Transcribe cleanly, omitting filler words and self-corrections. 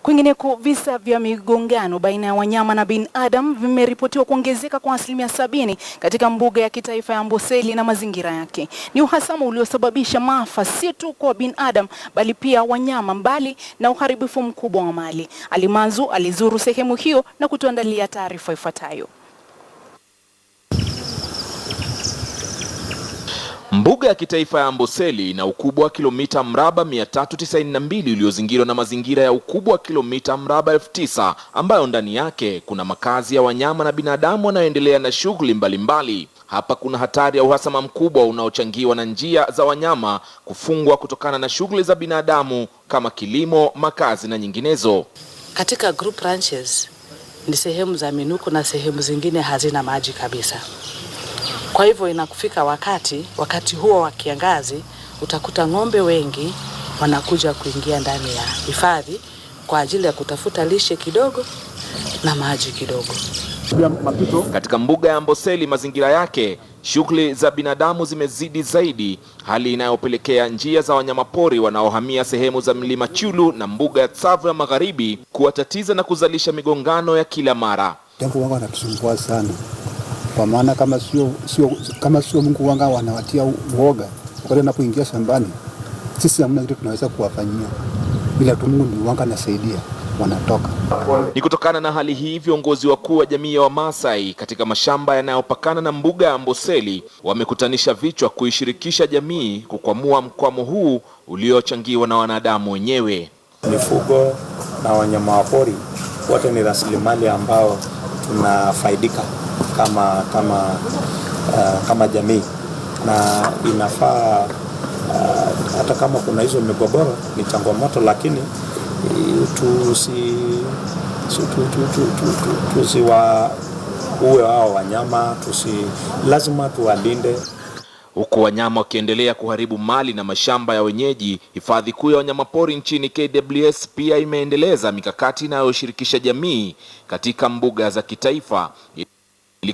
Kwingineko, visa vya migongano baina ya wanyama na binadamu vimeripotiwa kuongezeka kwa 70% katika mbuga ya kitaifa ya Amboseli na mazingira yake. Ni uhasama uliosababisha maafa si tu kwa binadamu bali pia wanyama, mbali na uharibifu mkubwa wa mali. Alimanzu alizuru sehemu hiyo na kutuandalia taarifa ifuatayo. Mbuga ya kitaifa ya Amboseli ina ukubwa wa kilomita mraba 392 uliozingirwa na mazingira ya ukubwa wa kilomita mraba 9,000 ambayo ndani yake kuna makazi ya wanyama na binadamu wanaoendelea na shughuli mbalimbali. Hapa kuna hatari ya uhasama mkubwa unaochangiwa na njia za wanyama kufungwa kutokana na shughuli za binadamu kama kilimo, makazi na nyinginezo. Katika group ranches ni sehemu za minuko na sehemu zingine hazina maji kabisa. Kwa hivyo inakufika wakati huo wa kiangazi utakuta ng'ombe wengi wanakuja kuingia ndani ya hifadhi kwa ajili ya kutafuta lishe kidogo na maji kidogo. Katika mbuga ya Amboseli mazingira yake, shughuli za binadamu zimezidi zaidi, hali inayopelekea njia za wanyamapori wanaohamia sehemu za Mlima Chulu na mbuga ya Tsavo ya Magharibi kuwatatiza na kuzalisha migongano ya kila mara. Jambo wanga wanatusumbua sana. Kwa maana kama sio Mungu wanga wanawatia uoga wakati wanapoingia shambani, sisi hamna kitu tunaweza kuwafanyia, bila tu Mungu ndiye wanga anasaidia wanatoka. Ni kutokana na hali hii, viongozi wakuu wa jamii ya Wamasai katika mashamba yanayopakana na mbuga ya Amboseli wamekutanisha vichwa kuishirikisha jamii kukwamua mkwamo huu uliochangiwa na wanadamu wenyewe. Mifugo na wanyama wa pori wote ni rasilimali ambao tunafaidika kama jamii, na inafaa hata kama kuna hizo migogoro ni changamoto, lakini tusiwaue hao wanyama, lazima tuwalinde. Huku wanyama wakiendelea kuharibu mali na mashamba ya wenyeji, hifadhi kuu ya wanyamapori nchini KWS pia imeendeleza mikakati inayoshirikisha jamii katika mbuga za kitaifa ili